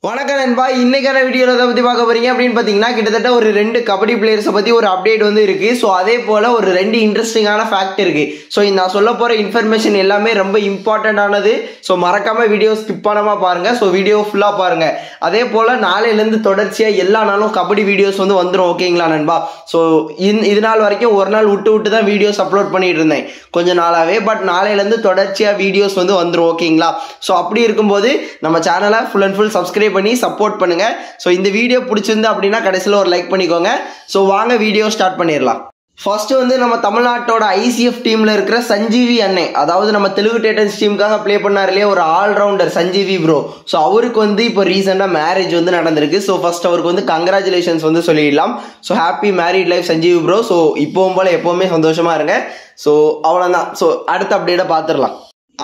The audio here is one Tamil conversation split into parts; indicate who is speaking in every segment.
Speaker 1: வணக்கம் நண்பா, இன்னைக்கான வீடியோவில் எதை பற்றி பார்க்க போறீங்க அப்படின்னு பார்த்தீங்கன்னா, கிட்டத்தட்ட ஒரு 2 கபடி பிளேயர்ஸை பற்றி ஒரு அப்டேட் வந்து இருக்கு. ஸோ அதே போல் ஒரு 2 இன்ட்ரெஸ்டிங்கான ஃபேக்ட் இருக்கு. ஸோ நான் சொல்ல போகிற இன்ஃபர்மேஷன் எல்லாமே ரொம்ப இம்பார்ட்டண்டானது. ஸோ மறக்காம வீடியோ ஸ்கிப் பண்ணாம பாருங்க. ஸோ வீடியோ ஃபுல்லாக பாருங்க. அதே போல் நாளையிலேருந்து தொடர்ச்சியாக எல்லா நாளும் கபடி வீடியோஸ் வந்து வந்துடும். ஓகேங்களா நண்பா? ஸோ இது நாள் வரைக்கும் ஒரு நாள் விட்டு தான் வீடியோஸ் அப்லோட் பண்ணிட்டு இருந்தேன் கொஞ்ச நாளாவே. பட் நாளையிலேருந்து தொடர்ச்சியாக வீடியோஸ் வந்து வந்துடும். ஓகேங்களா? ஸோ அப்படி இருக்கும்போது நம்ம சேனலை ஃபுல் அண்ட் ஃபுல் சப்ஸ்கிரைப் பண்ணி சப்போர்ட் பண்ணுங்க. ஸோ இந்த வீடியோ பிடிச்சிருந்து அப்படின்னா கடைசியில் ஒரு லைக் பண்ணிக்கோங்க. ஸோ வாங்க வீடியோ ஸ்டார்ட் பண்ணிடலாம். ஃபர்ஸ்ட் வந்து நம்ம தமிழ்நாட்டோட ஐசிஎஃப் டீம்ல இருக்கிற சஞ்சீவி அண்ணே, அதாவது நம்ம தெலுங்கு டைட்டன்ஸ் டீமுக்காக ப்ளே பண்ணார் இல்லையா, ஒரு ஆல்ரவுண்டர் சஞ்சீவி ப்ரோ. ஸோ அவருக்கு வந்து இப்போ ரீசெண்டாக மேரேஜ் வந்து நடந்திருக்கு. ஸோ ஃபர்ஸ்ட் அவருக்கு வந்து கங்க்ராச்சுலேஷன்ஸ் வந்து சொல்லிடலாம். So happy married life Sanjeevi bro. So இப்போவும் போல எப்போவுமே சந்தோஷமா இருங்க. ஸோ அவ்வளோதான். ஸோ அடுத்த அப்டேட்டை பார்த்துடலாம்.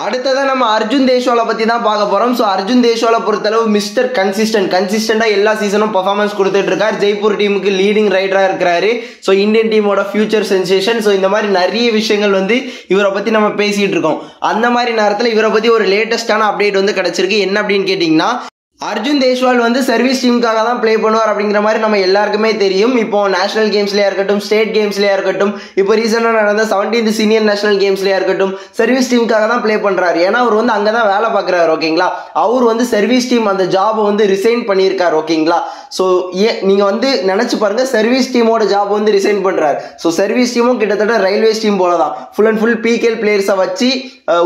Speaker 1: அடுத்ததான் நம்ம அர்ஜுன் தேஷ்வாலை பற்றி தான் பார்க்க போகிறோம். ஸோ அர்ஜுன் தேஷ்வாலை பொறுத்தளவு மிஸ்டர் கன்சிஸ்டண்டாக எல்லா சீசனும் பர்ஃபார்மன்ஸ் கொடுத்துட்டு இருக்கார். ஜெய்ப்பூர் டீமுக்கு லீடிங் ரைடராக இருக்கிறாரு. ஸோ இந்தியன் டீமோட ஃபியூச்சர் சென்சேஷன். ஸோ இந்த மாதிரி நிறைய விஷயங்கள் வந்து இவரை பற்றி நம்ம பேசிகிட்டு இருக்கோம். அந்த மாதிரி நேரத்தில் இவரை பற்றி ஒரு லேட்டஸ்டான அப்டேட் வந்து கிடச்சிருக்கு. என்ன அப்படின்னு கேட்டிங்கன்னா, அர்ஜுன் தேஷ்வால் வந்து சர்வீஸ் டீமுக்காக தான் ப்ளே பண்ணுவார் அப்படிங்கிற மாதிரி நம்ம எல்லாருக்குமே தெரியும். இப்போ நேஷனல் கேம்ஸ்லேயே இருக்கட்டும், ஸ்டேட் கேம்ஸ்லேயே இருக்கட்டும், இப்போ ரீசெண்டாக நடந்த 17th சீனியர் நேஷனல் கேம்ஸ்லேயே இருக்கட்டும், சர்வீஸ் டீமுக்காக தான் ப்ளே பண்ணுறாரு. ஏன்னா அவர் வந்து அங்கே தான் வேலை பார்க்குறாரு. ஓகேங்களா? அவர் வந்து சர்வீஸ் டீம் அந்த ஜாபை வந்து ரிசைன் பண்ணியிருக்காரு. ஓகேங்களா? ஸோ நீங்கள் வந்து நினச்சி பாருங்கள், சர்வீஸ் டீமோட ஜாப் வந்து ரிசைன் பண்ணுறாரு. ஸோ சர்வீஸ் டீமும் கிட்டத்தட்ட ரயில்வேஸ் டீம் போல தான், ஃபுல் அண்ட் ஃபுல் பிகேஎல் பிளேயர்ஸை வச்சு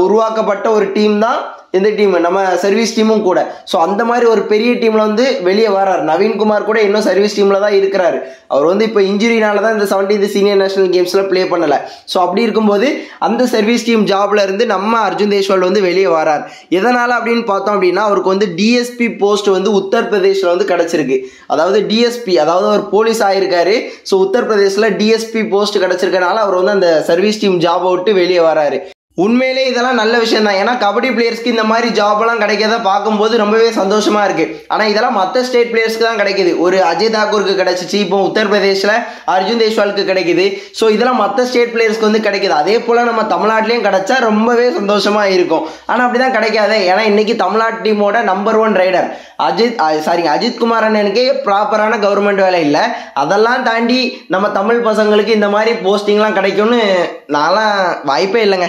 Speaker 1: உருவாக்கப்பட்ட ஒரு டீம் தான் இந்த டீம், நம்ம சர்வீஸ் டீமும் கூட. ஸோ அந்த மாதிரி ஒரு பெரிய டீம்ல வந்து வெளியே வராரு. நவீன்குமார் கூட இன்னும் சர்வீஸ் டீம்ல தான் இருக்கிறாரு. அவர் வந்து இப்போ இன்ஜுரினால தான் இந்த 17th சீனியர் நேஷனல் கேம்ஸ்ல ப்ளே பண்ணல. ஸோ அப்படி இருக்கும்போது அந்த சர்வீஸ் டீம் ஜாப்ல இருந்து நம்ம அர்ஜுன் தேஷ்வால் வந்து வெளியே வரார். எதனால அப்படின்னு பார்த்தோம் அப்படின்னா, அவருக்கு வந்து டிஎஸ்பி போஸ்ட் வந்து உத்தரப்பிரதேஷ்ல வந்து கிடைச்சிருக்கு. அதாவது டிஎஸ்பி, அதாவது அவர் போலீஸ் ஆயிருக்காரு. ஸோ உத்தரப்பிரதேஷ்ல டிஎஸ்பி போஸ்ட் கிடைச்சிருக்கனால அவர் வந்து அந்த சர்வீஸ் டீம் ஜாபை விட்டு வெளியே வராரு. உண்மையிலே இதெல்லாம் நல்ல விஷயம் தான். ஏன்னா கபடி பிளேயர்ஸ்க்கு இந்த மாதிரி ஜாப்லாம் கிடைக்கிறத பார்க்கும்போது ரொம்பவே சந்தோஷமா இருக்கு. ஆனால் இதெல்லாம் மற்ற ஸ்டேட் பிளேயர்ஸ்க்கு தான் கிடைக்குது. ஒரு அஜய் தாக்கூருக்கு கிடைச்சிச்சு, இப்போ உத்தரப்பிரதேசில் அர்ஜுன் தேஷ்வாலுக்கு கிடைக்குது. ஸோ இதெல்லாம் மற்ற ஸ்டேட் பிளேயர்ஸ்க்கு வந்து கிடைக்குது. அதே போல் நம்ம தமிழ்நாட்டிலையும் கிடைச்சா ரொம்பவே சந்தோஷமா இருக்கும். ஆனால் அப்படிதான் கிடைக்காது. ஏன்னா இன்னைக்கு தமிழ்நாட்டு டீமோட நம்பர் 1 ரைடர் அஜித் குமார் அண்ணனுக்கே ப்ராப்பரான கவர்மெண்ட் வேலை இல்லை. அதெல்லாம் தாண்டி நம்ம தமிழ் பசங்களுக்கு இந்த மாதிரி போஸ்டிங்லாம் கிடைக்கும்னு நான்லாம் வாய்ப்பே இல்லைங்க.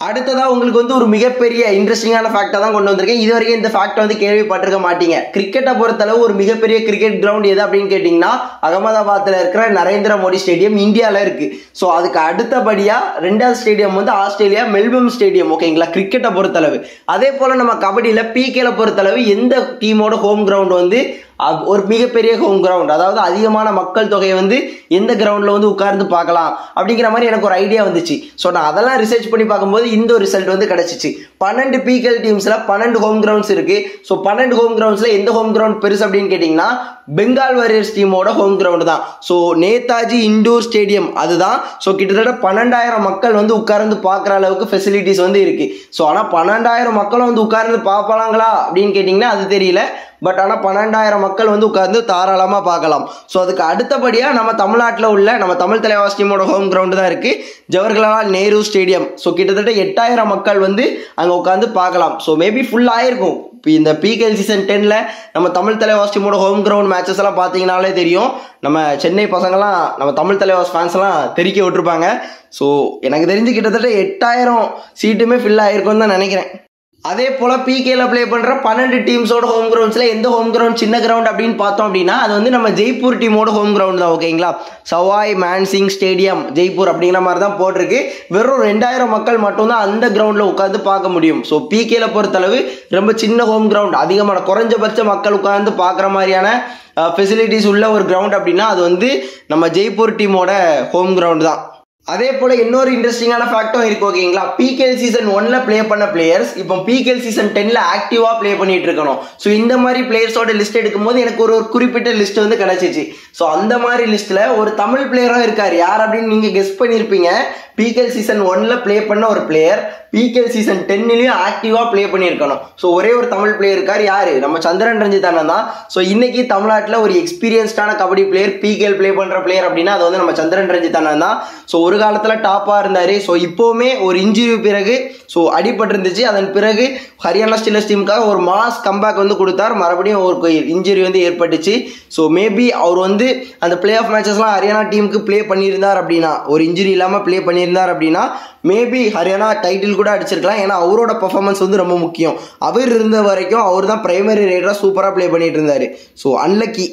Speaker 1: அடுத்ததா உங்களுக்கு வந்து ஒரு மிகப்பெரிய இன்ட்ரெஸ்டிங்கான ஃபேக்டா தான் கொண்டு வந்திருக்கேன். இது வரைக்கும் இந்த ஃபேக்ட் வந்து கேள்விப்பட்டிருக்க மாட்டீங்க. கிரிக்கெட்டை பொறுத்தளவு ஒரு மிகப்பெரிய கிரிக்கெட் கிரவுண்ட் எது அப்படின்னு கேட்டிங்கன்னா, அகமதாபாத்தில் இருக்கிற நரேந்திர மோடி ஸ்டேடியம் இந்தியாவில் இருக்கு. ஸோ அதுக்கு அடுத்தபடியா 2வது ஸ்டேடியம் வந்து ஆஸ்திரேலியா மெல்பர்ன் ஸ்டேடியம். ஓகேங்களா? கிரிக்கெட்டை பொறுத்தளவு. அதே போல நம்ம கபடியில் பிகேல பொறுத்தளவு எந்த டீமோட ஹோம் கிரவுண்ட் வந்து ஒரு மிகப்பெரிய ஹோம் கிரவுண்ட், அதாவது அதிகமான மக்கள் தொகையை வந்து எந்த கிரவுண்டில் வந்து உட்கார்ந்து பார்க்கலாம் அப்படிங்கிற மாதிரி எனக்கு ஒரு ஐடியா வந்துச்சு. ஸோ நான் அதெல்லாம் ரிசர்ச் பண்ணி பார்க்கும்போது இந்த ஒரு ரிசல்ட் வந்து கிடைச்சிச்சு. 12 பிகேஎல் டீம்ஸில் 12 ஹோம் கிரவுண்ட்ஸ் இருக்கு. ஸோ 12 ஹோம் கிரவுண்ட்ஸில் எந்த ஹோம் கிரவுண்ட் பெருசு அப்படின்னு கேட்டிங்கன்னா, பெங்கால் வாரியர்ஸ் டீமோட ஹோம் கிரவுண்ட் தான். ஸோ நேதாஜி இண்டோர் ஸ்டேடியம் அதுதான். ஸோ கிட்டத்தட்ட 12,000 மக்கள் வந்து உட்கார்ந்து பார்க்குற அளவுக்கு ஃபெசிலிட்டிஸ் வந்து இருக்கு. ஸோ ஆனால் 12,000 மக்களும் வந்து உட்கார்ந்து பார்ப்பாங்களா அப்படின்னு கேட்டிங்கன்னா அது தெரியல. பட் ஆனால் 12,000 மக்கள் வந்து உட்கார்ந்து தாராளமாக பார்க்கலாம். ஸோ அதுக்கு அடுத்தபடியாக நம்ம தமிழ்நாட்டில் உள்ள நம்ம தமிழ் தலைவாஸ் டீமோட ஹோம் கிரவுண்டு தான் இருக்குது, ஜவஹர்லால் நேரு ஸ்டேடியம். ஸோ கிட்டத்தட்ட 8,000 மக்கள் வந்து அங்கே உட்காந்து பார்க்கலாம். ஸோ மேபி ஃபுல் ஆயிருக்கும். இப்போ இந்த பிகேஎல் சீசன் 10ல் நம்ம தமிழ் தலைவாஸ் டீமோட ஹோம் கிரவுண்ட் மேட்சஸ் எல்லாம் பார்த்தீங்கன்னாலே தெரியும். நம்ம சென்னை பசங்கள்லாம் நம்ம தமிழ் தலைவாஸ் ஃபேன்ஸ் எல்லாம் தெறிக்க விட்டுருப்பாங்க. ஸோ எனக்கு தெரிஞ்சு கிட்டத்தட்ட 8,000 சீட்டுமே ஃபில் ஆயிருக்கும்னு தான் நினைக்கிறேன். அதே போல பிகேல ப்ளே பண்ற 12 டீம்ஸோட ஹோம் கிரவுண்ட்ஸ்ல எந்த ஹோம் கிரவுண்ட் சின்ன கிரவுண்ட் அப்படின்னு பார்த்தோம் அப்படின்னா, அது வந்து நம்ம ஜெய்ப்பூர் டீமோட ஹோம் கிரவுண்ட் தான். ஓகேங்களா? சவாய் மான்சிங் ஸ்டேடியம் ஜெய்ப்பூர் அப்படிங்கிற மாதிரி தான் போட்டிருக்கு. வெறும் 2,000 மக்கள் மட்டும்தான் அந்த கிரவுண்ட்ல உட்காந்து பார்க்க முடியும். ஸோ பிகேல பொறுத்தளவு ரொம்ப சின்ன ஹோம் கிரவுண்ட், அதிகமான குறைஞ்சபட்ச மக்கள் உட்காந்து பார்க்குற மாதிரியான ஃபெசிலிட்டிஸ் உள்ள ஒரு கிரவுண்ட் அப்படின்னா அது வந்து நம்ம ஜெய்ப்பூர் டீமோட ஹோம் கிரவுண்ட் தான். அதே போல இன்னொரு இன்ட்ரெஸ்டிங்கான ஃபேக்டும் இருக்கு. ஓகேங்களா? பிகேஎல் சீசன் 1ல ப்ளே பண்ண பிளேயர்ஸ் இப்போ பிகேஎல் சீசன் 10ல ஆக்டிவா ப்ளே பண்ணிட்டு இருக்கணும். ஸோ இந்த மாதிரி பிளேயர்ஸோட லிஸ்ட் எடுக்கும்போது எனக்கு ஒரு குறிப்பிட்ட லிஸ்ட் வந்து கிடைச்சிச்சு. ஸோ அந்த மாதிரி லிஸ்ட்ல ஒரு தமிழ் பிளேயரும் இருக்காரு. யார் அப்படின்னு நீங்க கெஸ் பண்ணியிருப்பீங்க. பிகேஎல் சீசன் 1ல ப்ளே பண்ண ஒரு பிளேயர் பிகேஎல் சீசன் 10லையும் ஆக்டிவா ப்ளே பண்ணியிருக்கணும். ஸோ ஒரே ஒரு தமிழ் பிளேயர் இருக்கார். யாரு? நம்ம சந்திரன் ரஞ்சித் அண்ணன் தான். ஸோ இன்னைக்கு தமிழ்நாட்டில் ஒரு எக்ஸ்பீரியன்ஸ்டான கபடி பிளேயர் பிகேஎல் ப்ளே பண்ற பிளேயர் அப்படின்னா அது வந்து நம்ம சந்திரன் ரஞ்சித் அண்ணன் தான். ஸோ ஒரு காலத்தில் டாப்பாக இருந்தார். ஸோ இப்போவுமே ஒரு இன்ஜுரி பிறகு ஸோ அடிபட்டிருந்துச்சு. அதன் பிறகு ஹரியானா ஸ்டீலர்ஸ் டீமுக்காக ஒரு மாஸ் கம்பேக் வந்து கொடுத்தார். மறுபடியும் ஒரு இன்ஜுரி வந்து ஏற்பட்டுச்சு. ஸோ மேபி அவர் வந்து அந்த பிளே ஆஃப் மேட்சஸ்லாம் ஹரியானா டீமுக்கு ப்ளே பண்ணியிருந்தார் அப்படின்னா, ஒரு இன்ஜுரி இல்லாமல் ப்ளே பண்ணியிருந்தார் அப்படின்னா மேபி ஹரியானா டைட்டில் கூட அடிச்சிருக்கலாம். ஏன்னா அவரோட பர்ஃபார்மன்ஸ் வந்து ரொம்ப முக்கியம். அவர் இருந்த வரைக்கும் அவர் தான் பிரைமரி ரைடராக சூப்பராக ப்ளே பண்ணிட்டு இருந்தார். So unlucky.